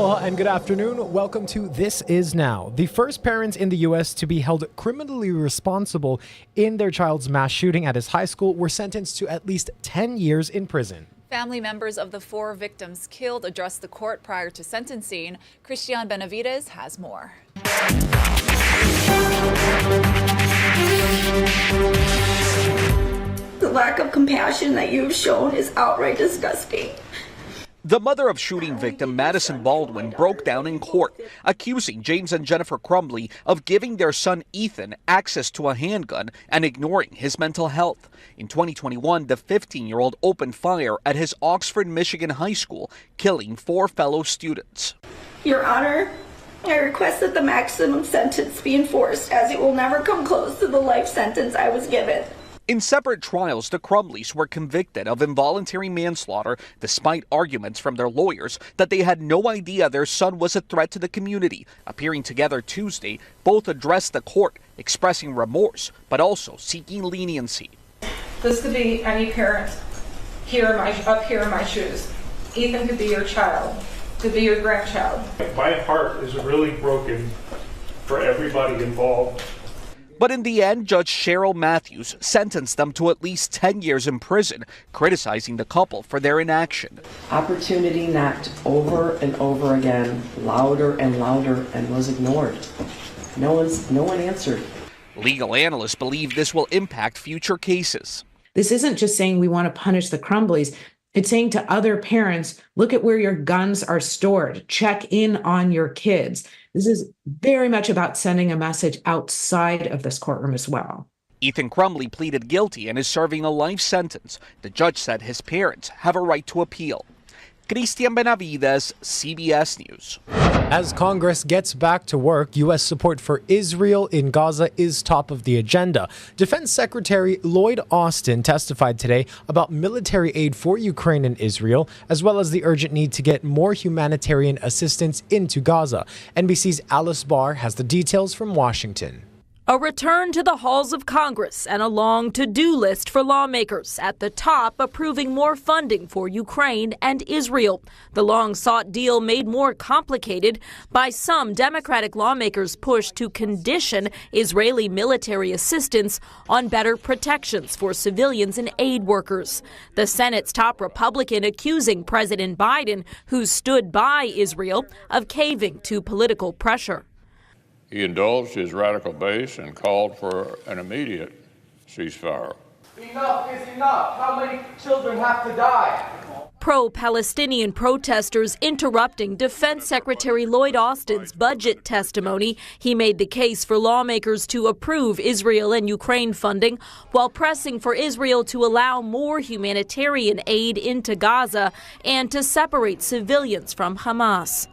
Aloha and good afternoon. Welcome to This Is Now. The first parents in the U.S. to be held criminally responsible in their child's mass shooting at his high school were sentenced to at least 10 years in prison. Family members of the 4 victims killed addressed the court prior to sentencing. Christian Benavides has more. The lack of compassion that you've shown is outright disgusting. The mother of shooting victim Madison Baldwin broke down in court, accusing James and Jennifer Crumbley of giving their son Ethan access to a handgun and ignoring his mental health. In 2021, the 15-year-old opened fire at his Oxford, Michigan high school, killing 4 fellow students. Your Honor, I request that the maximum sentence be enforced, as it will never come close to the life sentence I was given. In separate trials, the Crumbleys were convicted of involuntary manslaughter despite arguments from their lawyers that they had no idea their son was a threat to the community. Appearing together Tuesday, both addressed the court, expressing remorse, but also seeking leniency. This could be any parent up here in my shoes. Ethan could be your child, could be your grandchild. My heart is really broken for everybody involved. But in the end, Judge Cheryl Matthews sentenced them to at least 10 years in prison, criticizing the couple for their inaction. Opportunity knocked over and over again, louder and louder, and was ignored. No one answered. Legal analysts believe this will impact future cases. This isn't just saying we want to punish the Crumbleys. It's saying to other parents, look at where your guns are stored. Check in on your kids. This is very much about sending a message outside of this courtroom as well. Ethan Crumbley pleaded guilty and is serving a life sentence. The judge said his parents have a right to appeal. Christian Benavides, CBS News. As Congress gets back to work, U.S. support for Israel in Gaza is top of the agenda. Defense Secretary Lloyd Austin testified today about military aid for Ukraine and Israel, as well as the urgent need to get more humanitarian assistance into Gaza. NBC's Alice Barr has the details from Washington. A return to the halls of Congress and a long to-do list for lawmakers, at the top approving more funding for Ukraine and Israel. The long-sought deal made more complicated by some Democratic lawmakers' push to condition Israeli military assistance on better protections for civilians and aid workers. The Senate's top Republican accusing President Biden, who stood by Israel, of caving to political pressure. He indulged his radical base and called for an immediate ceasefire. Enough is enough. How many children have to die? Pro-Palestinian protesters interrupting Defense Secretary Lloyd Austin's budget testimony. He made the case for lawmakers to approve Israel and Ukraine funding while pressing for Israel to allow more humanitarian aid into Gaza and to separate civilians from Hamas.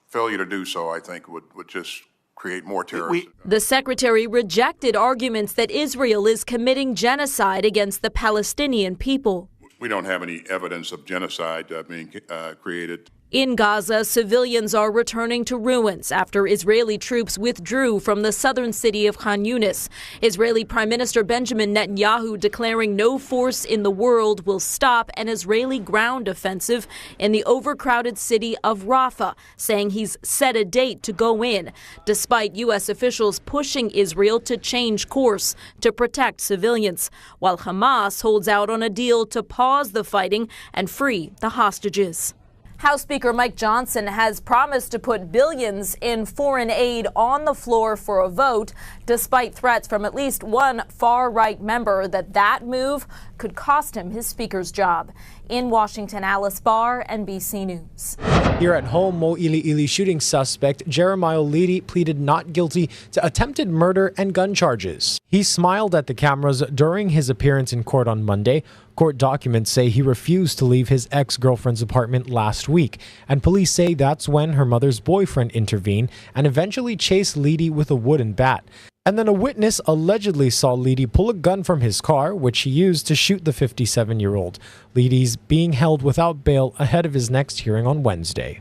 Failure to do so, I think, would just create more terrorism. The secretary rejected arguments that Israel is committing genocide against the Palestinian people. We don't have any evidence of genocide being created. In Gaza, civilians are returning to ruins after Israeli troops withdrew from the southern city of Khan Yunis. Israeli Prime Minister Benjamin Netanyahu declaring no force in the world will stop an Israeli ground offensive in the overcrowded city of Rafah, saying he's set a date to go in, despite U.S. officials pushing Israel to change course to protect civilians, while Hamas holds out on a deal to pause the fighting and free the hostages. House Speaker Mike Johnson has promised to put billions in foreign aid on the floor for a vote, despite threats from at least one far-right member that move could cost him his speaker's job. In Washington, Alice Barr, NBC News. Here at home, Mo'ili'ili shooting suspect Jeremiah Leedy pleaded not guilty to attempted murder and gun charges. He smiled at the cameras during his appearance in court on Monday. Court documents say he refused to leave his ex-girlfriend's apartment last week, and police say that's when her mother's boyfriend intervened and eventually chased Leedy with a wooden bat. And then a witness allegedly saw Leedy pull a gun from his car, which he used to shoot the 57-year-old. Leedy's being held without bail ahead of his next hearing on Wednesday.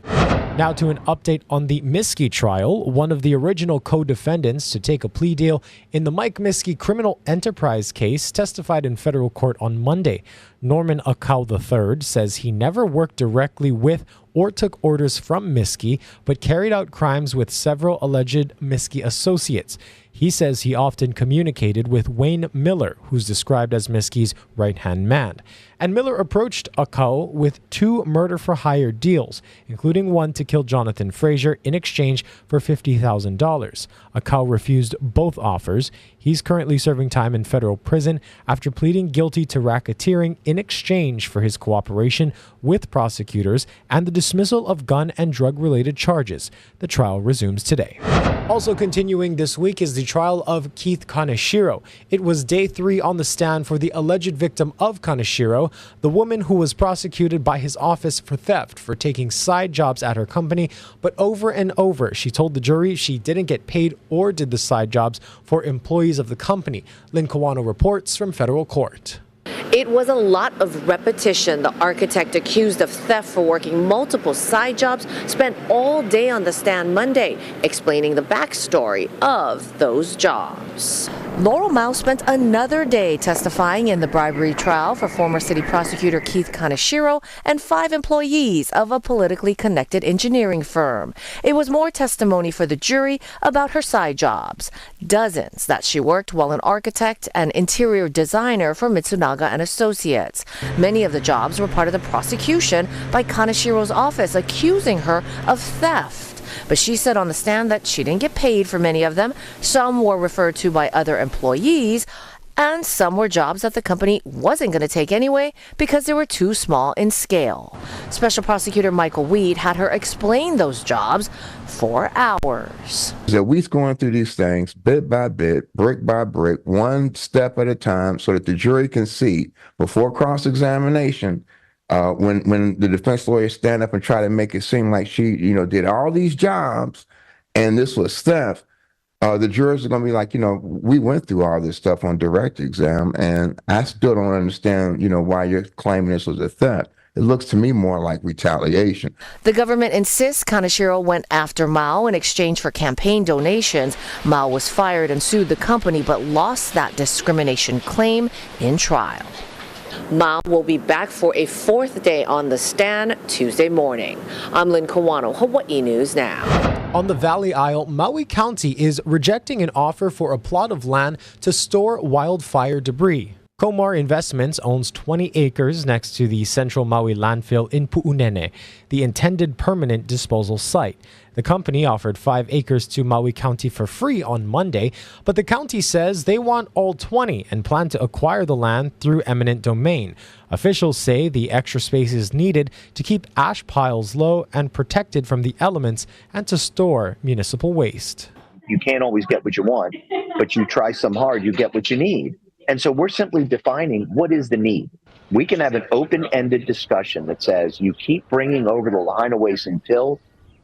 Now to an update on the Miskey trial. One of the original co-defendants to take a plea deal in the Mike Miskey criminal enterprise case testified in federal court on Monday. Norman Akau III says he never worked directly with or took orders from Miskey, but carried out crimes with several alleged Miskey associates. He says he often communicated with Wayne Miller, who's described as Miskey's right-hand man. And Miller approached Akau with 2 murder-for-hire deals, including one to kill Jonathan Frazier in exchange for $50,000. Akau refused both offers. He's currently serving time in federal prison after pleading guilty to racketeering in exchange for his cooperation with prosecutors and the dismissal of gun and drug-related charges. The trial resumes today. Also continuing this week is the trial of Keith Kaneshiro. It was day 3 on the stand for the alleged victim of Kaneshiro, the woman who was prosecuted by his office for theft for taking side jobs at her company, but over and over she told the jury she didn't get paid or did the side jobs for employees of the company. Lynn Kawano reports from federal court. It was a lot of repetition. The architect accused of theft for working multiple side jobs spent all day on the stand Monday, explaining the backstory of those jobs. Laurel Mao spent another day testifying in the bribery trial for former city prosecutor Keith Kaneshiro and 5 employees of a politically connected engineering firm. It was more testimony for the jury about her side jobs, dozens that she worked while an architect and interior designer for Mitsunaga and Associates. Many of the jobs were part of the prosecution by Kaneshiro's office, accusing her of theft. But she said on the stand that she didn't get paid for many of them. Some were referred to by other employees, and some were jobs that the company wasn't going to take anyway because they were too small in scale. Special Prosecutor Michael Weed had her explain those jobs for hours. So we're going through these things bit by bit, brick by brick, one step at a time, so that the jury can see before cross-examination. When the defense lawyers stand up and try to make it seem like she, did all these jobs and this was theft, the jurors are going to be like, we went through all this stuff on direct exam, and I still don't understand, why you're claiming this was a theft. It looks to me more like retaliation. The government insists Kaneshiro went after Mao in exchange for campaign donations. Mao was fired and sued the company, but lost that discrimination claim in trial. Mao will be back for a 4th day on the stand Tuesday morning. I'm Lynn Kawano, Hawaii News Now. On the Valley Isle, Maui County is rejecting an offer for a plot of land to store wildfire debris. Komar Investments owns 20 acres next to the Central Maui landfill in Pu'unene, the intended permanent disposal site. The company offered 5 acres to Maui County for free on Monday, but the county says they want all 20 and plan to acquire the land through eminent domain. Officials say the extra space is needed to keep ash piles low and protected from the elements and to store municipal waste. You can't always get what you want, but you try some hard, you get what you need. And so we're simply defining what is the need. We can have an open-ended discussion that says you keep bringing over the line of waste until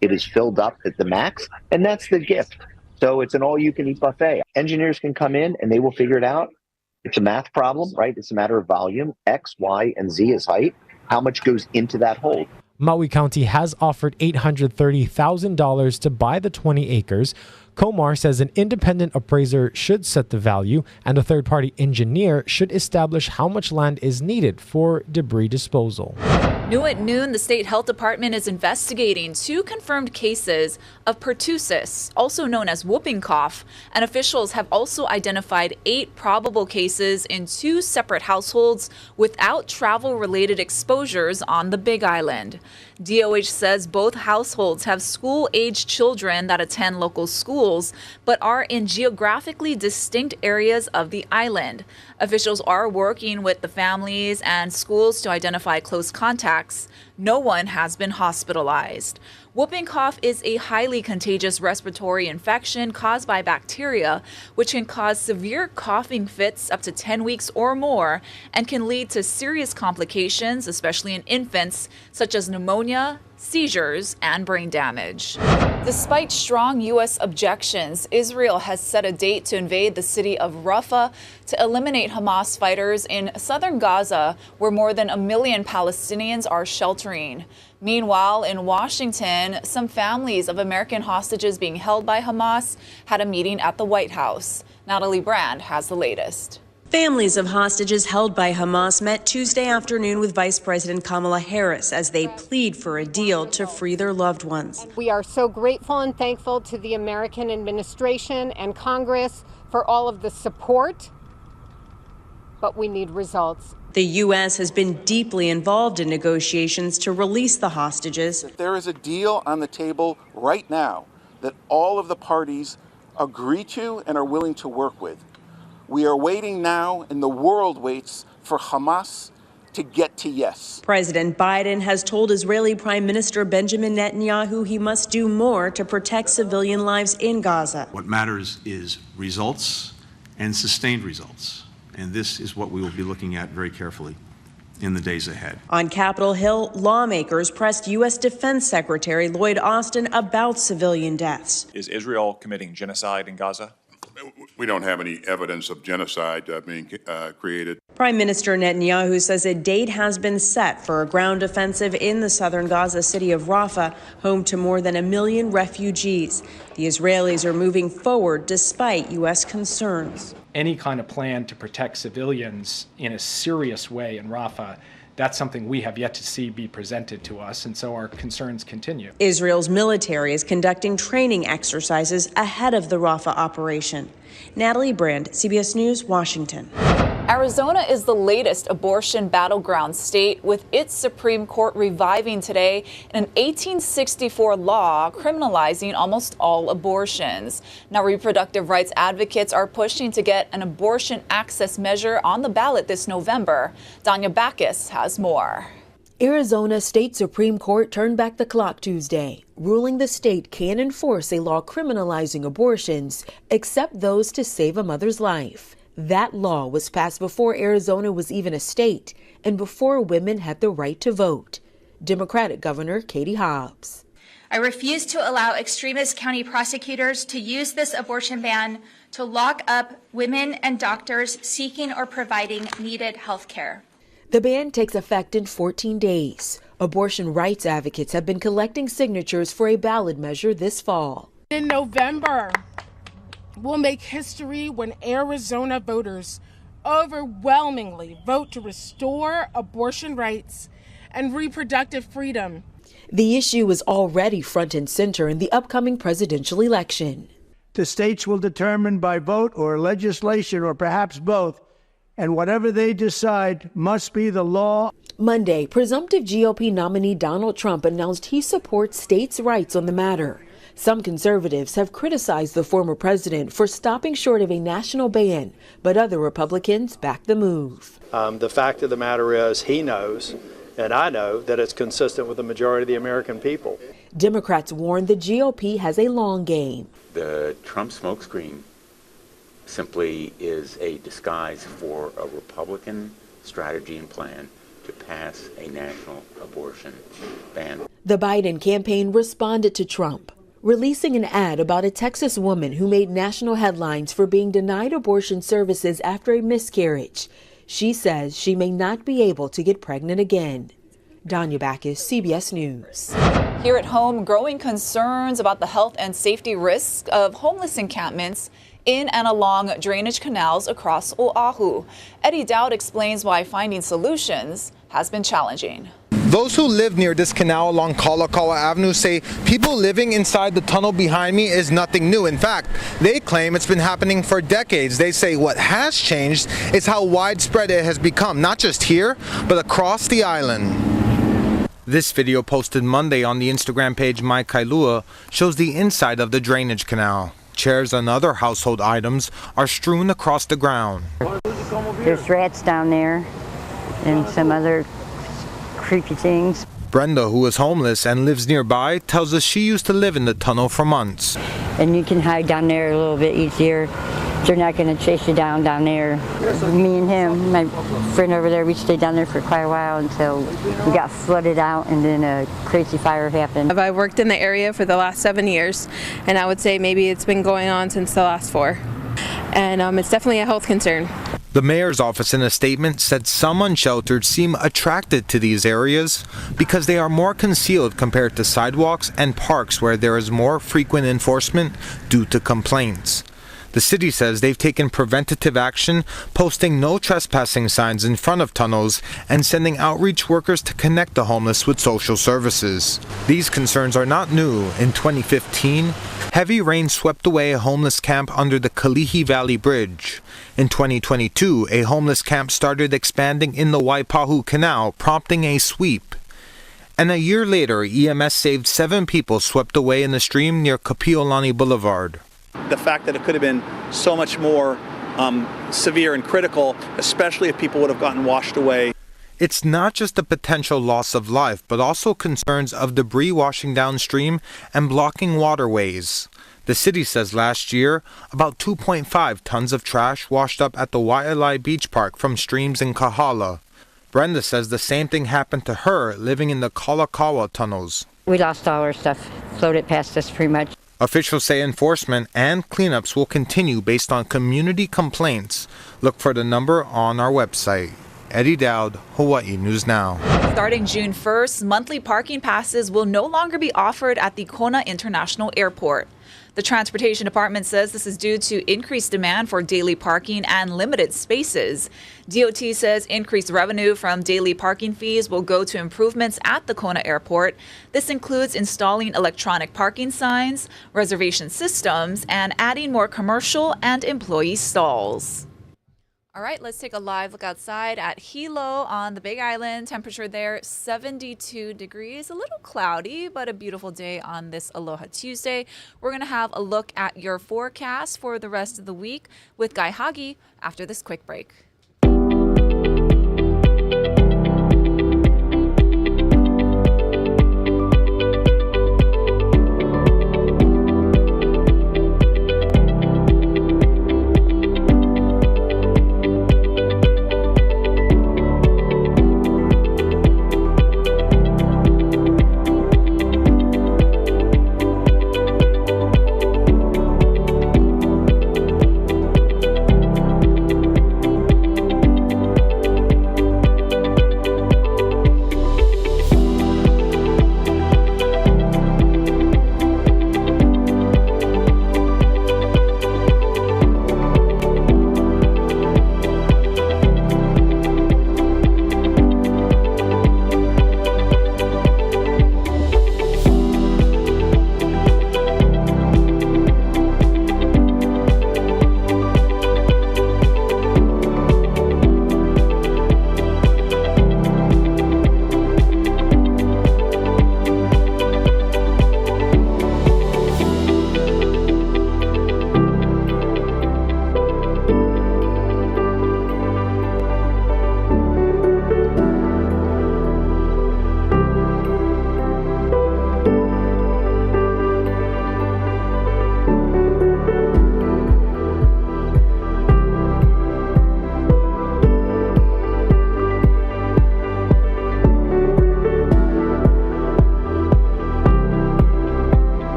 it is filled up at the max, and that's the gift. So it's an all-you-can-eat buffet. Engineers can come in and they will figure it out. It's a math problem, right? It's a matter of volume. X, Y, and Z is height. How much goes into that hole? Maui County has offered $830,000 to buy the 20 acres. Komar says an independent appraiser should set the value, and a third-party engineer should establish how much land is needed for debris disposal. New at noon, the state health department is investigating 2 confirmed cases of pertussis, also known as whooping cough, and officials have also identified 8 probable cases in 2 separate households without travel-related exposures on the Big Island. DOH says both households have school-aged children that attend local schools, but are in geographically distinct areas of the island. Officials are working with the families and schools to identify close contacts. No one has been hospitalized. Whooping cough is a highly contagious respiratory infection caused by bacteria, which can cause severe coughing fits up to 10 weeks or more and can lead to serious complications, especially in infants, such as pneumonia, seizures, and brain damage. Despite strong U.S. objections, Israel has set a date to invade the city of Rafah to eliminate Hamas fighters in southern Gaza, where more than 1 million Palestinians are sheltering faltering. Meanwhile, in Washington, some families of American hostages being held by Hamas had a meeting at the White House. Natalie Brand has the latest. Families of hostages held by Hamas met Tuesday afternoon with Vice President Kamala Harris as they plead for a deal to free their loved ones. We are so grateful and thankful to the American administration and Congress for all of the support, but we need results. The U.S. has been deeply involved in negotiations to release the hostages. If there is a deal on the table right now that all of the parties agree to and are willing to work with, we are waiting now, and the world waits for Hamas to get to yes. President Biden has told Israeli Prime Minister Benjamin Netanyahu he must do more to protect civilian lives in Gaza. What matters is results and sustained results. And this is what we will be looking at very carefully in the days ahead. On Capitol Hill, lawmakers pressed U.S. Defense Secretary Lloyd Austin about civilian deaths. Is Israel committing genocide in Gaza? We don't have any evidence of genocide being created. Prime Minister Netanyahu says a date has been set for a ground offensive in the southern Gaza city of Rafah, home to more than 1 million refugees. The Israelis are moving forward despite U.S. concerns. Any kind of plan to protect civilians in a serious way in Rafah, that's something we have yet to see be presented to us, and so our concerns continue. Israel's military is conducting training exercises ahead of the Rafah operation. Natalie Brand, CBS News, Washington. Arizona is the latest abortion battleground state, with its Supreme Court reviving today an 1864 law criminalizing almost all abortions. Now, reproductive rights advocates are pushing to get an abortion access measure on the ballot this November. Danya Backus has more. Arizona State Supreme Court turned back the clock Tuesday, ruling the state can enforce a law criminalizing abortions, except those to save a mother's life. That law was passed before Arizona was even a state and before women had the right to vote. Democratic Governor Katie Hobbs. I refuse to allow extremist county prosecutors to use this abortion ban to lock up women and doctors seeking or providing needed health care. The ban takes effect in 14 days. Abortion rights advocates have been collecting signatures for a ballot measure this fall. In November, we'll make history when Arizona voters overwhelmingly vote to restore abortion rights and reproductive freedom. The issue is already front and center in the upcoming presidential election. The states will determine by vote or legislation or perhaps both, and whatever they decide must be the law. Monday, presumptive GOP nominee Donald Trump announced he supports states' rights on the matter. Some conservatives have criticized the former president for stopping short of a national ban, but other Republicans back the move. The fact of the matter is he knows, and I know, that it's consistent with the majority of the American people. Democrats warn the GOP has a long game. The Trump smokescreen simply is a disguise for a Republican strategy and plan to pass a national abortion ban. The Biden campaign responded to Trump, releasing an ad about a Texas woman who made national headlines for being denied abortion services after a miscarriage. She says she may not be able to get pregnant again. Danya Backus, CBS News. Here at home, growing concerns about the health and safety risks of homeless encampments in and along drainage canals across Oahu. Eddie Dowd explains why finding solutions has been challenging. Those who live near this canal along Kalakaua Avenue say people living inside the tunnel behind me is nothing new. In fact, they claim it's been happening for decades. They say what has changed is how widespread it has become, not just here, but across the island. This video, posted Monday on the Instagram page My Kailua, shows the inside of the drainage canal. Chairs and other household items are strewn across the ground. There's rats down there and some other creepy things. Brenda, who is homeless and lives nearby, tells us she used to live in the tunnel for months. And you can hide down there a little bit easier. They're not going to chase you down there. Me and him, my friend over there, we stayed down there for quite a while until we got flooded out and then a crazy fire happened. I've worked in the area for the last 7 years, and I would say maybe it's been going on since the last 4. And it's definitely a health concern. The mayor's office in a statement said some unsheltered seem attracted to these areas because they are more concealed compared to sidewalks and parks where there is more frequent enforcement due to complaints. The city says they've taken preventative action, posting no trespassing signs in front of tunnels and sending outreach workers to connect the homeless with social services. These concerns are not new. In 2015, heavy rain swept away a homeless camp under the Kalihi Valley Bridge. In 2022, a homeless camp started expanding in the Waipahu Canal, prompting a sweep. And a year later, EMS saved 7 people swept away in the stream near Kapiolani Boulevard. The fact that it could have been so much more severe and critical, especially if people would have gotten washed away. It's not just the potential loss of life, but also concerns of debris washing downstream and blocking waterways. The city says last year, about 2.5 tons of trash washed up at the Waialae Beach Park from streams in Kahala. Brenda says the same thing happened to her living in the Kalakaua tunnels. We lost all our stuff, floated past us pretty much. Officials say enforcement and cleanups will continue based on community complaints. Look for the number on our website. Eddie Dowd, Hawaii News Now. Starting June 1st, monthly parking passes will no longer be offered at the Kona International Airport. The Transportation Department says this is due to increased demand for daily parking and limited spaces. DOT says increased revenue from daily parking fees will go to improvements at the Kona Airport. This includes installing electronic parking signs, reservation systems, and adding more commercial and employee stalls. All right, let's take a live look outside at Hilo on the Big Island. Temperature there, 72 degrees. A little cloudy, but a beautiful day on this Aloha Tuesday. We're going to have a look at your forecast for the rest of the week with Guy Hagi after this quick break.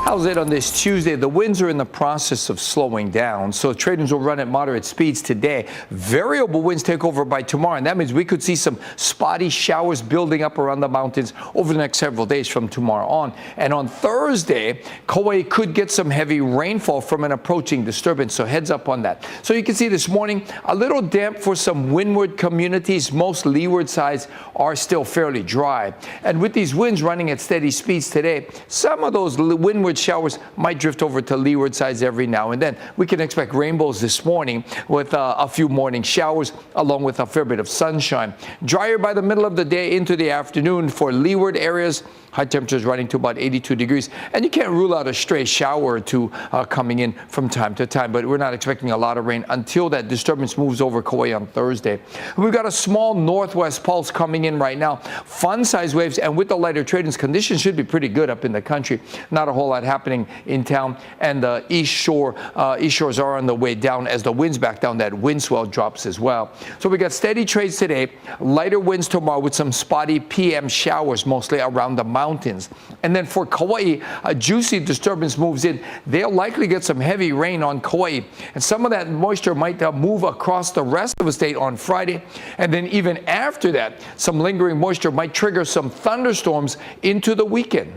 How's it on this Tuesday? The winds are in the process of slowing down, so trade winds will run at moderate speeds today. Variable winds take over by tomorrow, and that means we could see some spotty showers building up around the mountains over the next several days from tomorrow on. And on Thursday, Kauai could get some heavy rainfall from an approaching disturbance, so heads up on that. So you can see this morning, a little damp for some windward communities. Most leeward sides are still fairly dry. And with these winds running at steady speeds today, some of those windward showers might drift over to leeward sides every now and then. We can expect rainbows this morning with a few morning showers along with a fair bit of sunshine. Drier by the middle of the day into the afternoon for leeward areas. High temperatures running to about 82 degrees. And you can't rule out a stray shower or two coming in from time to time, but we're not expecting a lot of rain until that disturbance moves over Kauai on Thursday. We've got a small northwest pulse coming in right now. Fun-sized waves, and with the lighter trade winds, conditions should be pretty good up in the country. Not a whole lot happening in town, and the east shores are on the way down as the winds back down. That wind swell drops as well. So we got steady trades today, lighter winds tomorrow with some spotty PM showers, mostly around the mountains. And then for Kauai, a juicy disturbance moves in. They'll likely get some heavy rain on Kauai, and some of that moisture might move across the rest of the state on Friday. And then even after that, some lingering moisture might trigger some thunderstorms into the weekend.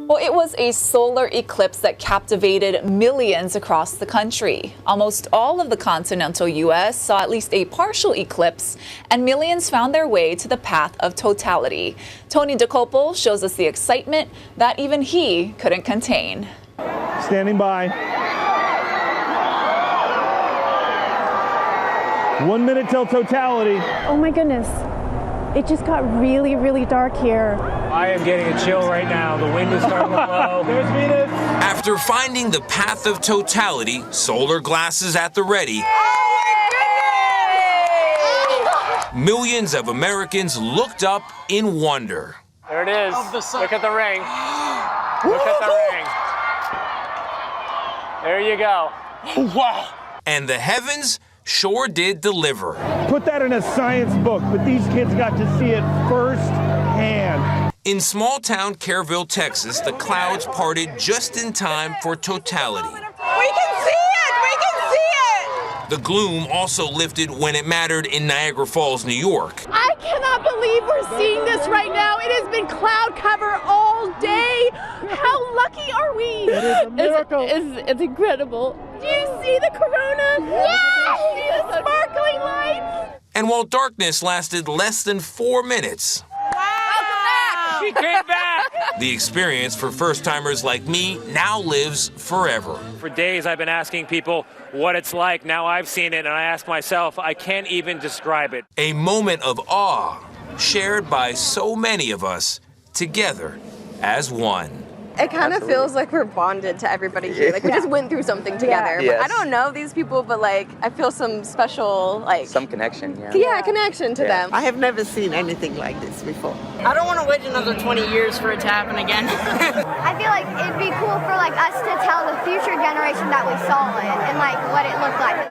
Well, it was a solar eclipse that captivated millions across the country. Almost all of the continental U.S. saw at least a partial eclipse, and millions found their way to the path of totality. Tony DeCopel shows us the excitement that even he couldn't contain. Standing by. 1 minute till totality. Oh my goodness. It just got really, really dark here. I am getting a chill right now. The wind is starting to blow. There's Venus. After finding the path of totality, solar glasses at the ready, millions of Americans looked up in wonder. There it is. Look at the ring. Look at the ring. There you go. Wow. And the heavens sure did deliver. Put that in a science book, but these kids got to see it firsthand. In small town Kerrville, Texas, the clouds parted just in time for totality. We can see it! We can see it! The gloom also lifted when it mattered in Niagara Falls, New York. I cannot believe we're seeing this right now. It has been cloud cover all day. How lucky are we? It is a miracle. It's incredible. Do you see the corona? Yes! See the sparkling lights? And while darkness lasted less than 4 minutes, She came back! the experience for first-timers like me now lives forever. For days I've been asking people what it's like. Now I've seen it, and I ask myself, I can't even describe it. A moment of awe shared by so many of us together as one. It kind of feels like we're bonded to everybody here. Like we just went through something together. Yes. But I don't know these people, but like I feel some special some connection. connection to them. I have never seen anything like this before. I don't want to wait another 20 years for it to happen again. I feel like it'd be cool for like us to tell the future generation that we saw it and like what it looked like.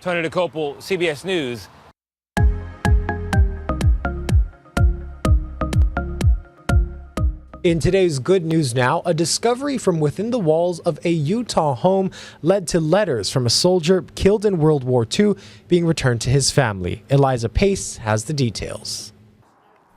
Tony DeCopel, CBS News. In today's Good News Now, a discovery from within the walls of a Utah home led to letters from a soldier killed in World War II being returned to his family. Eliza Pace has the details.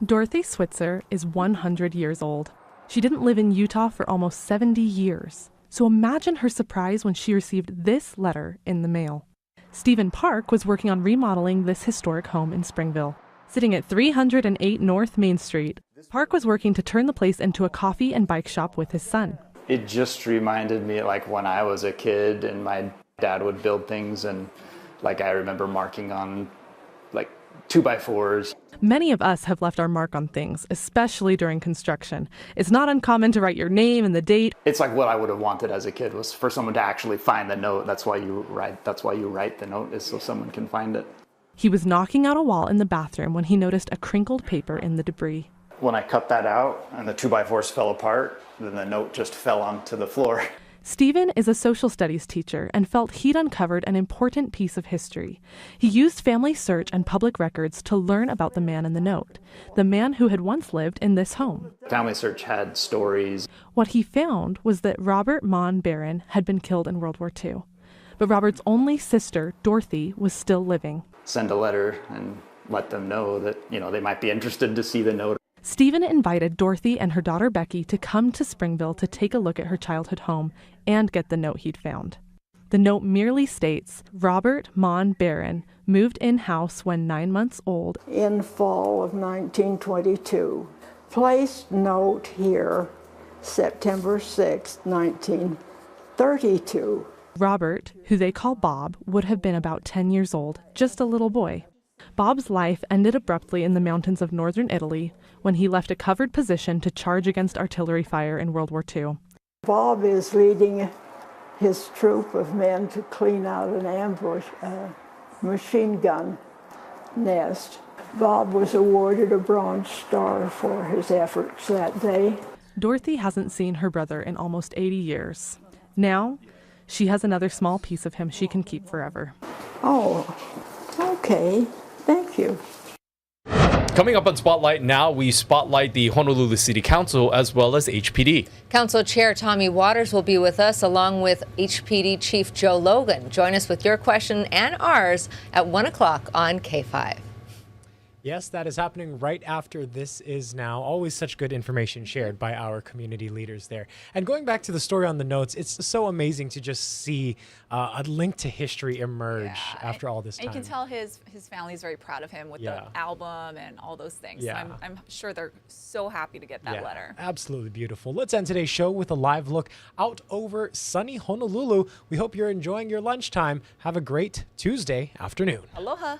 Dorothy Switzer is 100 years old. She didn't live in Utah for almost 70 years. So imagine her surprise when she received this letter in the mail. Stephen Park was working on remodeling this historic home in Springville. Sitting at 308 North Main Street, Park was working to turn the place into a coffee and bike shop with his son. It just reminded me like when I was a kid and my dad would build things, and like I remember marking on like 2x4s. Many of us have left our mark on things, especially during construction. It's not uncommon to write your name and the date. It's like what I would have wanted as a kid was for someone to actually find the note. That's why you write the note, is so someone can find it. He was knocking out a wall in the bathroom when he noticed a crinkled paper in the debris. When I cut that out and the 2x4s fell apart, then the note just fell onto the floor. Stephen is a social studies teacher and felt he'd uncovered an important piece of history. He used Family Search and public records to learn about the man in the note, the man who had once lived in this home. Family Search had stories. What he found was that Robert Mon Barron had been killed in World War II. But Robert's only sister, Dorothy, was still living. Send a letter and let them know that, they might be interested to see the note. Stephen invited Dorothy and her daughter Becky to come to Springville to take a look at her childhood home and get the note he'd found. The note merely states, Robert Mon Barron moved in-house when 9 months old. In fall of 1922. Placed note here, September 6, 1932. Robert, who they call Bob, would have been about 10 years old, just a little boy. Bob's life ended abruptly in the mountains of northern Italy when he left a covered position to charge against artillery fire in World War II. Bob is leading his troop of men to clean out an ambush, machine gun nest. Bob was awarded a Bronze Star for his efforts that day. Dorothy hasn't seen her brother in almost 80 years. Now, she has another small piece of him she can keep forever. Oh, okay. Thank you. Coming up on Spotlight now, we spotlight the Honolulu City Council as well as HPD. Council Chair Tommy Waters will be with us along with HPD Chief Joe Logan. Join us with your question and ours at 1 o'clock on K5. Yes, that is happening right after This Is Now. Always such good information shared by our community leaders there. And going back to the story on the notes, it's so amazing to just see a link to history emerge after all this time. And you can tell his family is very proud of him with the album and all those things. Yeah. So I'm sure they're so happy to get that letter. Absolutely beautiful. Let's end today's show with a live look out over sunny Honolulu. We hope you're enjoying your lunchtime. Have a great Tuesday afternoon. Aloha.